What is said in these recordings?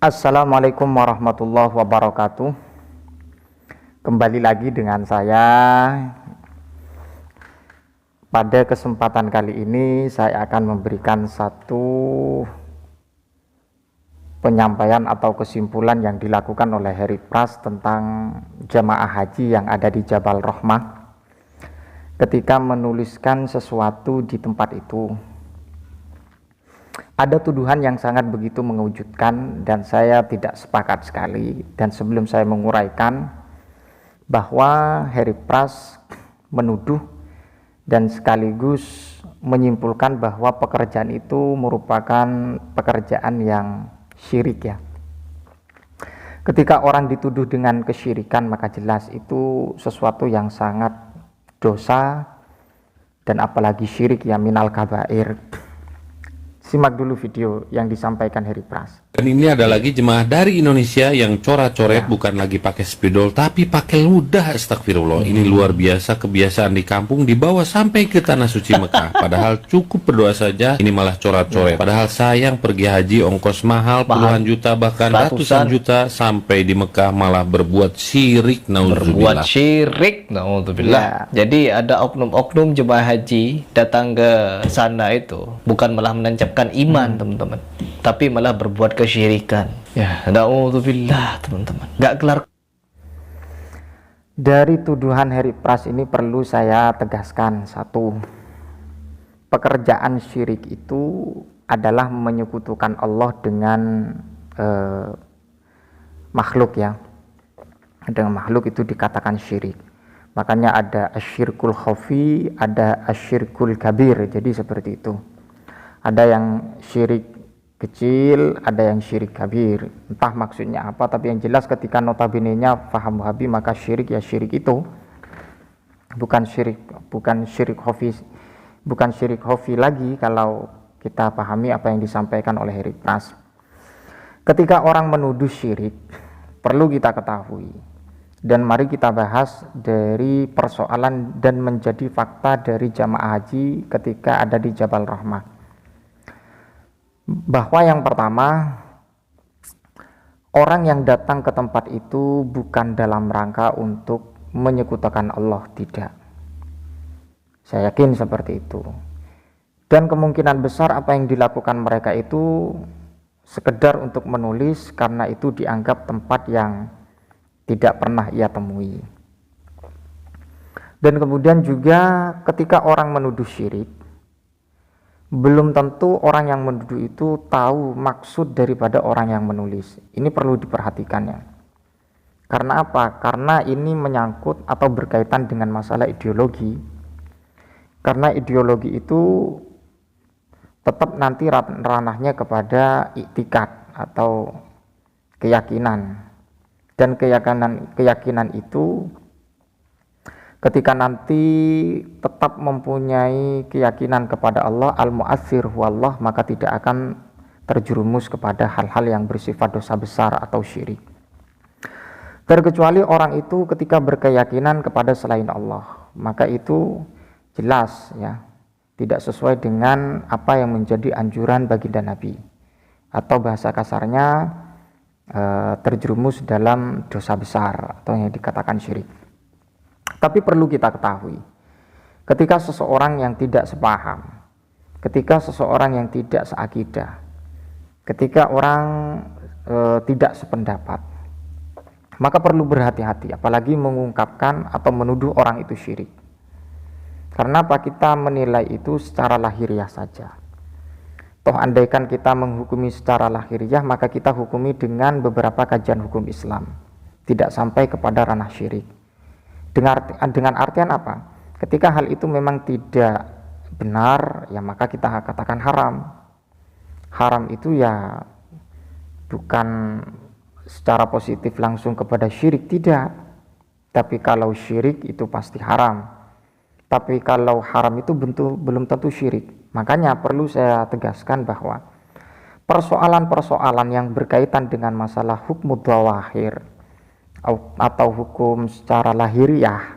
Assalamualaikum warahmatullahi wabarakatuh. Kembali lagi dengan saya. Pada kesempatan kali ini saya akan memberikan satu penyampaian atau kesimpulan yang dilakukan oleh Harry Pras tentang jamaah haji yang ada di Jabal Rahmah ketika menuliskan sesuatu di tempat itu. Ada tuduhan yang sangat begitu mengejutkan dan saya tidak sepakat sekali. Dan sebelum saya menguraikan bahwa Harry Pras menuduh dan sekaligus menyimpulkan bahwa pekerjaan itu merupakan pekerjaan yang syirik ya. Ketika orang dituduh dengan kesyirikan, maka jelas itu sesuatu yang sangat dosa, dan apalagi syirik ya, minal kabair. Simak dulu video yang disampaikan Harry Pras. Dan ini ada lagi jemaah dari Indonesia yang coret-coret bukan lagi pakai spidol tapi pakai ludah. Astagfirullah. Ini luar biasa kebiasaan di kampung dibawa sampai ke tanah suci Mekah. Padahal cukup berdoa saja, ini malah coret-coret. Padahal sayang pergi haji ongkos mahal puluhan juta bahkan ratusan juta, sampai di Mekah malah berbuat syirik. Berbuat syirik, naudzubillah. Jadi ada oknum-oknum jemaah haji datang ke sana itu bukan malah menancapkan iman teman-teman, tapi malah berbuat kesyirikan. Ya, naudzubillah teman-teman. Nggak kelar. Dari tuduhan Harry Pras ini perlu saya tegaskan satu. Pekerjaan syirik itu adalah menyekutukan Allah dengan makhluk ya. Dengan makhluk itu dikatakan syirik. Makanya ada asyirkul khafi, ada asyirkul kabir. Jadi seperti itu. Ada yang syirik kecil, ada yang syirik kabir. Entah maksudnya apa, tapi yang jelas ketika notabene-nya faham wahabi, maka syirik ya syirik itu bukan syirik khafi lagi kalau kita pahami apa yang disampaikan oleh Harry Pras. Ketika orang menuduh syirik, perlu kita ketahui, dan mari kita bahas dari persoalan dan menjadi fakta dari jamaah haji ketika ada di Jabal Rahmah. Bahwa yang pertama, orang yang datang ke tempat itu bukan dalam rangka untuk menyekutukan Allah, tidak. Saya yakin seperti itu. Dan kemungkinan besar apa yang dilakukan mereka itu sekedar untuk menulis karena itu dianggap tempat yang tidak pernah ia temui. Dan kemudian juga ketika orang menuduh syirik, belum tentu orang yang menuduh itu tahu maksud daripada orang yang menulis. Ini perlu diperhatikan ya. Karena apa? Karena ini menyangkut atau berkaitan dengan masalah ideologi. Karena ideologi itu tetap nanti ranahnya kepada iktikad atau keyakinan. Dan keyakinan itu ketika nanti tetap mempunyai keyakinan kepada Allah, al-mu'assir huwallah, maka tidak akan terjerumus kepada hal-hal yang bersifat dosa besar atau syirik. Terkecuali orang itu ketika berkeyakinan kepada selain Allah, maka itu jelas ya, tidak sesuai dengan apa yang menjadi anjuran baginda Nabi, atau bahasa kasarnya terjerumus dalam dosa besar atau yang dikatakan syirik. Tapi perlu kita ketahui, ketika seseorang yang tidak sepaham, ketika seseorang yang tidak seakidah, ketika orang tidak sependapat, maka perlu berhati-hati, apalagi mengungkapkan atau menuduh orang itu syirik. Karena apa? Kita menilai itu secara lahiriah saja. Toh andaikan kita menghukumi secara lahiriah, maka kita hukumi dengan beberapa kajian hukum Islam, tidak sampai kepada ranah syirik. Dengan artian apa? Ketika hal itu memang tidak benar, ya maka kita katakan haram. Haram itu ya bukan secara positif langsung kepada syirik, tidak. Tapi kalau syirik itu pasti haram. Tapi kalau haram itu belum tentu syirik. Makanya perlu saya tegaskan bahwa persoalan-persoalan yang berkaitan dengan masalah hukum dzawahir atau hukum secara lahiriah,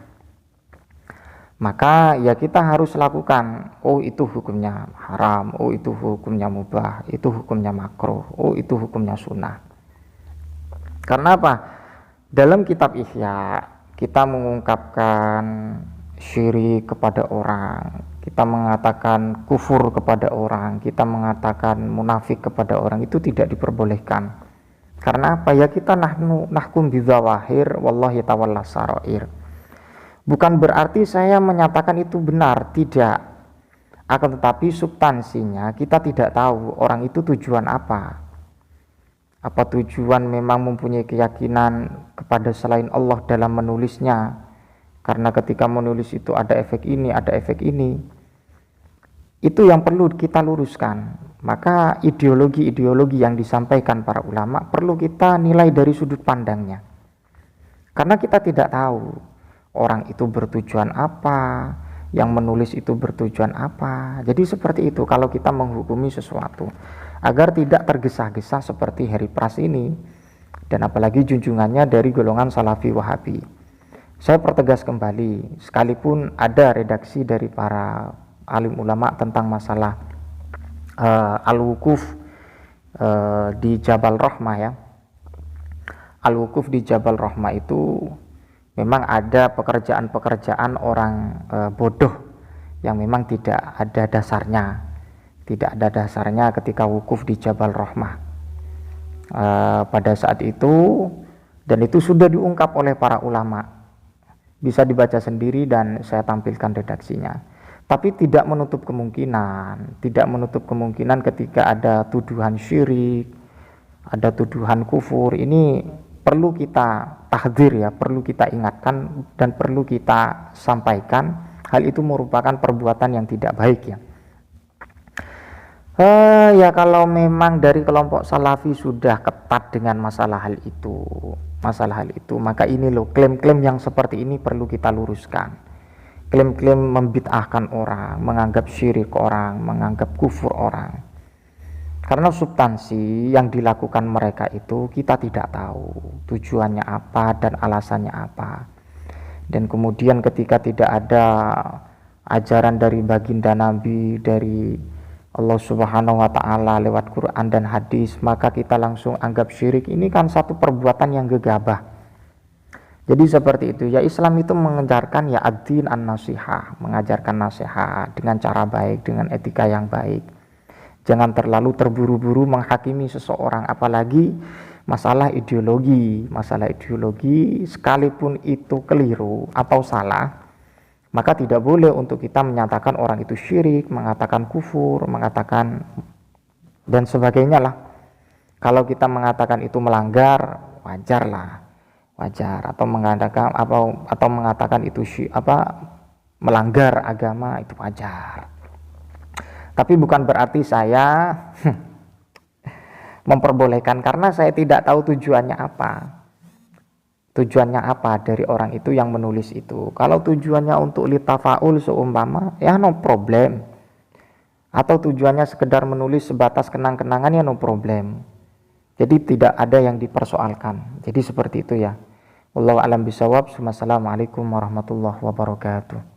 maka ya kita harus lakukan, oh itu hukumnya haram, oh itu hukumnya mubah, itu hukumnya makruh, oh itu hukumnya sunnah. Karena apa? Dalam kitab Ihya kita mengungkapkan syirik kepada orang, kita mengatakan kufur kepada orang, kita mengatakan munafik kepada orang, itu tidak diperbolehkan. Karena apa? Ya kita nahkum bidzawahir wallahi tawalla sarair. Bukan berarti saya menyatakan itu benar, tidak. Akan tetapi substansinya kita tidak tahu orang itu tujuan apa. Apa tujuan memang mempunyai keyakinan kepada selain Allah dalam menulisnya, karena ketika menulis itu ada efek ini, ada efek ini. Itu yang perlu kita luruskan. Maka ideologi-ideologi yang disampaikan para ulama perlu kita nilai dari sudut pandangnya. Karena kita tidak tahu orang itu bertujuan apa, yang menulis itu bertujuan apa. Jadi seperti itu kalau kita menghukumi sesuatu, agar tidak tergesa-gesa seperti Harry Pras ini, dan apalagi junjungannya dari golongan Salafi Wahabi. Saya pertegas kembali, sekalipun ada redaksi dari para alim ulama tentang masalah al-wukuf di Jabal Rahmah ya. Al-wukuf di Jabal Rahmah itu memang ada pekerjaan-pekerjaan orang bodoh yang memang tidak ada dasarnya ketika wukuf di Jabal Rahmah pada saat itu, dan itu sudah diungkap oleh para ulama. Bisa dibaca sendiri dan saya tampilkan redaksinya. Tapi tidak menutup kemungkinan ketika ada tuduhan syirik, ada tuduhan kufur, ini perlu kita tahdzir ya, perlu kita ingatkan dan perlu kita sampaikan. Hal itu merupakan perbuatan yang tidak baik ya. Ya kalau memang dari kelompok Salafi sudah ketat dengan masalah hal itu, maka ini loh klaim-klaim yang seperti ini perlu kita luruskan. Klaim-klaim membid'ahkan orang, menganggap syirik orang, menganggap kufur orang. Karena substansi yang dilakukan mereka itu kita tidak tahu tujuannya apa dan alasannya apa. Dan kemudian ketika tidak ada ajaran dari baginda Nabi, dari Allah Subhanahu wa ta'ala lewat Quran dan hadis, maka kita langsung anggap syirik. Ini kan satu perbuatan yang gegabah. Jadi seperti itu ya, Islam itu mengajarkan ya ad-din an-nasihah, mengajarkan nasihat dengan cara baik, dengan etika yang baik. Jangan terlalu terburu-buru menghakimi seseorang, apalagi masalah ideologi sekalipun itu keliru atau salah, maka tidak boleh untuk kita menyatakan orang itu syirik, mengatakan kufur, mengatakan dan sebagainya lah. Kalau kita mengatakan itu melanggar, wajar atau mengatakan itu melanggar agama, itu wajar. Tapi bukan berarti saya memperbolehkan, karena saya tidak tahu tujuannya apa dari orang itu yang menulis itu. Kalau tujuannya untuk litafaul seumpama, ya no problem. Atau tujuannya sekedar menulis sebatas kenang-kenangan, ya no problem. Jadi tidak ada yang dipersoalkan. Jadi seperti itu ya. Wallahu a'lam bishawab. Wassalamualaikum warahmatullahi wabarakatuh.